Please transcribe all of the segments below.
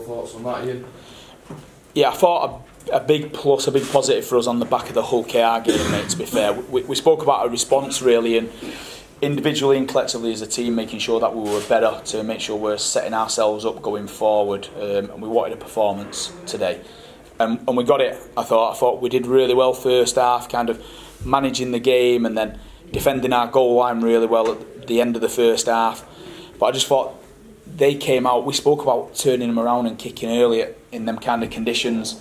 thoughts on that, Ian? Yeah, I thought a big plus, a big positive for us on the back of the Hull KR game, mate, to be fair. We spoke about a response, really, and individually and collectively as a team, making sure that we were better to make sure we're setting ourselves up going forward. And we wanted a performance today. And we got it, I thought we did really well first half, kind of managing the game and then defending our goal line really well at the end of the first half. But I just thought they came out, we spoke about turning them around and kicking earlier in them kind of conditions,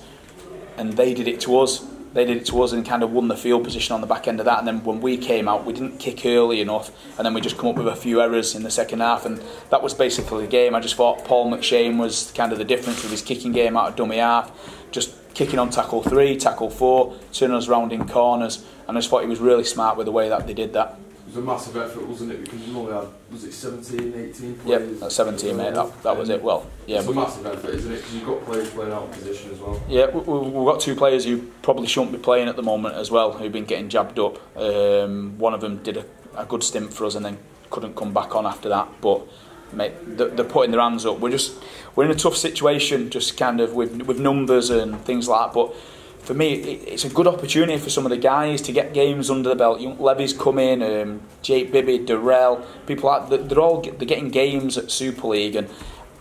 and they did it to us. They did it to us and kind of won the field position on the back end of that. And then when we came out, we didn't kick early enough, and then we just come up with a few errors in the second half, and that was basically the game. I just thought Paul McShane was kind of the difference with his kicking game out of dummy half, just kicking on tackle 3, tackle 4, turning us around in corners, and I just thought he was really smart with the way that they did that. It was a massive effort, wasn't it? Because you only had, was it 17, 18 players? Yep, that's 17, mate. That was it. Well, yeah. It's a massive effort, isn't it? Because you've got players playing out of position as well. Yeah, we've got 2 players who probably shouldn't be playing at the moment as well, who've been getting jabbed up. One of them did a good stint for us and then couldn't come back on after that. But mate, they're putting their hands up. We're in a tough situation, just kind of with numbers and things like that. But for me, it's a good opportunity for some of the guys to get games under the belt. Levy's come in, Jake Bibby, Durrell, people like that. They're getting games at Super League, and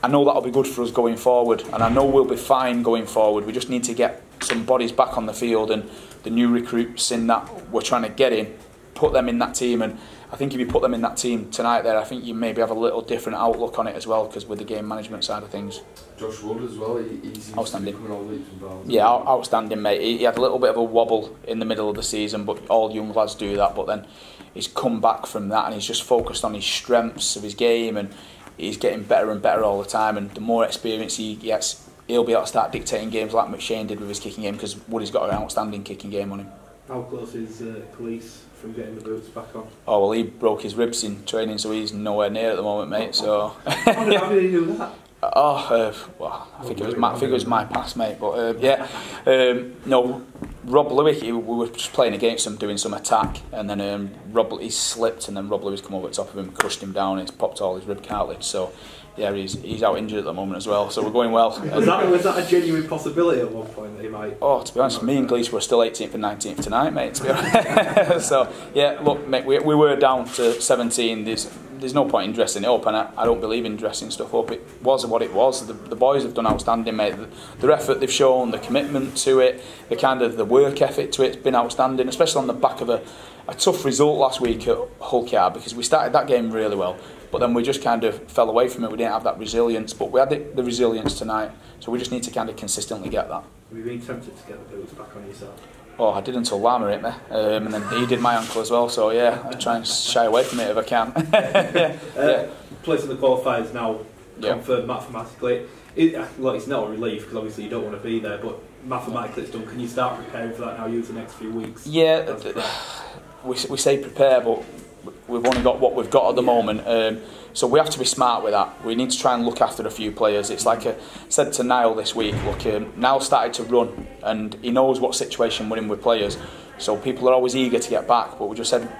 I know that'll be good for us going forward. And I know we'll be fine going forward. We just need to get some bodies back on the field, and the new recruits in that we're trying to get in, put them in that team. And I think if you put them in that team tonight there, I think you maybe have a little different outlook on it as well, because with the game management side of things. Josh Wood as well, he's outstanding. Coming on leaps and bounds. Yeah, outstanding, mate. He had a little bit of a wobble in the middle of the season, but all young lads do that. But then he's come back from that, and he's just focused on his strengths of his game, and he's getting better and better all the time. And the more experience he gets, he'll be able to start dictating games like McShane did with his kicking game, because Woody's got an outstanding kicking game on him. How close is Khalees from getting the boots back on? Oh, well, he broke his ribs in training, so he's nowhere near at the moment, mate. So. How did he do that? Well, I think it was my pass, mate. But yeah, no, Rob Lewis. We were just playing against him, doing some attack, and then he slipped, and then Rob Lewis come over the top of him, crushed him down, and it's popped all his rib cartilage. So yeah, he's out injured at the moment as well. So we're going well. Was that a genuine possibility at one point that he might? Oh, to be honest, me and Glees were still 18th and 19th tonight, mate. To be honest. So yeah, look, mate, we were down to 17. There's no point in dressing it up, and I don't believe in dressing stuff up. It was what it was. The boys have done outstanding, mate. Their effort they've shown, the commitment to it, the work ethic to it's been outstanding, especially on the back of a tough result last week at Hull KR, because we started that game really well, but then we just kind of fell away from it. We didn't have that resilience, but we had the resilience tonight, so we just need to kind of consistently get that. Have you been tempted to get the boots back on yourself? Oh, I did until Lama hit me, and then he did my ankle as well, so yeah, I try and shy away from it if I can. Yeah. Place in the qualifiers now confirmed mathematically. It's not a relief, because obviously you don't want to be there, but mathematically it's done. Can you start preparing for that now, use the next few weeks? Yeah, we say prepare, but we've only got what we've got at the moment. So we have to be smart with that. We need to try and look after a few players. It's like I said to Niall this week, look, Niall started to run, and he knows what situation we're in with players. So people are always eager to get back, but we just said,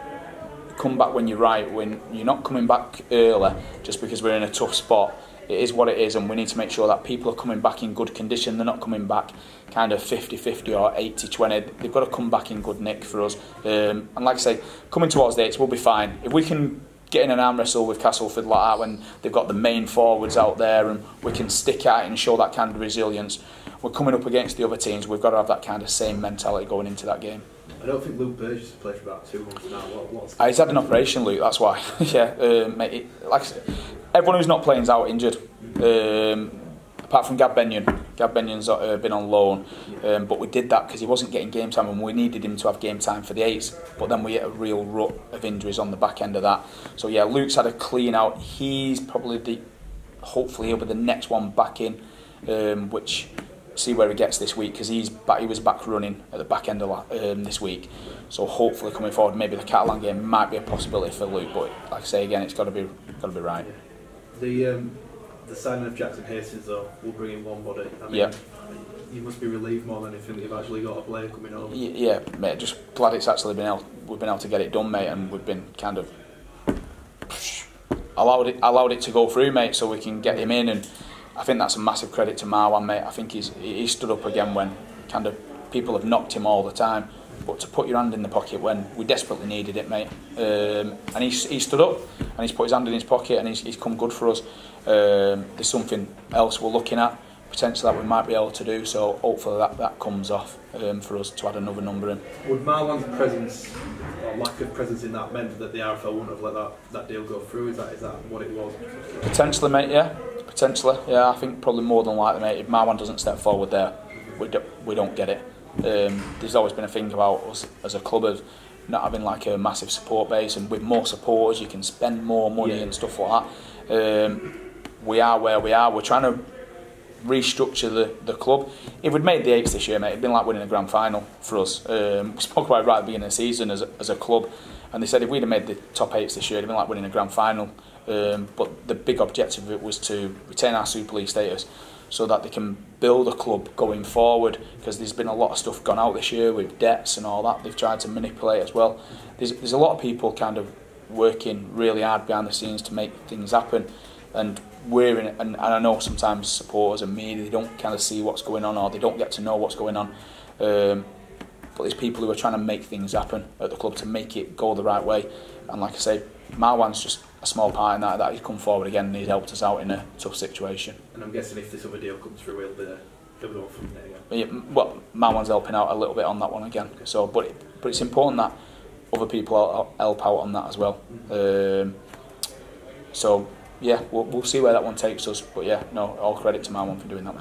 come back when you're right. When you're not coming back early, just because we're in a tough spot. It is what it is, and we need to make sure that people are coming back in good condition. They're not coming back kind of 50-50 or 80-20. They've got to come back in good nick for us. And like I say, coming towards the 8s, we'll be fine. If we can get in an arm wrestle with Castleford like that, when they've got the main forwards out there, and we can stick at it and show that kind of resilience, we're coming up against the other teams. We've got to have that kind of same mentality going into that game. I don't think Luke Burgess has played for about 2 months now. He's had an operation, Luke, that's why. Yeah, mate, like I said, everyone who's not playing is out injured, apart from Gab Benyon. Gab Benyon's been on loan, but we did that because he wasn't getting game time, and we needed him to have game time for the 8s, but then we hit a real rut of injuries on the back end of that. So yeah, Luke's had a clean out. He's probably hopefully he'll be the next one back in, which see where he gets this week, because he was back running at the back end of this week. So hopefully coming forward, maybe the Catalan game might be a possibility for Luke, but like I say again, it's got to be right. The signing of Jackson Hastings though will bring in one body. I mean, you must be relieved more than anything that you've actually got a player coming over. Yeah, mate. Just glad it's actually we've been able to get it done, mate, and we've been kind of allowed it to go through, mate, so we can get him in. And I think that's a massive credit to Marwan, mate. I think he stood up again when kind of people have knocked him all the time. But to put your hand in the pocket when we desperately needed it, mate. And he stood up and he's put his hand in his pocket and he's come good for us. There's something else we're looking at, potentially that we might be able to do. So hopefully that comes off for us to add another number in. Would Marwan's presence or lack of presence in that meant that the RFL wouldn't have let that deal go through? Is that what it was? Potentially, mate. Yeah, potentially. Yeah, I think probably more than likely, mate. If Marwan doesn't step forward there, we don't get it. There's always been a thing about us as a club of not having like a massive support base, and with more supporters you can spend more money and stuff like that. We are where we are. We're trying to restructure the club. If we'd made the 8s this year, mate, it'd been like winning a grand final for us. We spoke about it right at the beginning of the season as a club, and they said if we'd have made the top 8s this year, it'd been like winning a grand final. But the big objective of it was to retain our Super League status, so that they can build a club going forward, because there's been a lot of stuff gone out this year with debts and all that they've tried to manipulate as well. There's a lot of people kind of working really hard behind the scenes to make things happen, and we're in it, and I know sometimes supporters and media, they don't kind of see what's going on, or they don't get to know what's going on, but there's people who are trying to make things happen at the club to make it go the right way. And like I say, Marwan's just a small part in that he's come forward again and he's helped us out in a tough situation. And I'm guessing if this other deal comes through, he'll be the one from there again. Yeah, well, Marwan's helping out a little bit on that one again. Okay. So, but it's important that other people help out on that as well. So yeah, we'll see where that one takes us. But yeah, no, all credit to Marwan for doing that.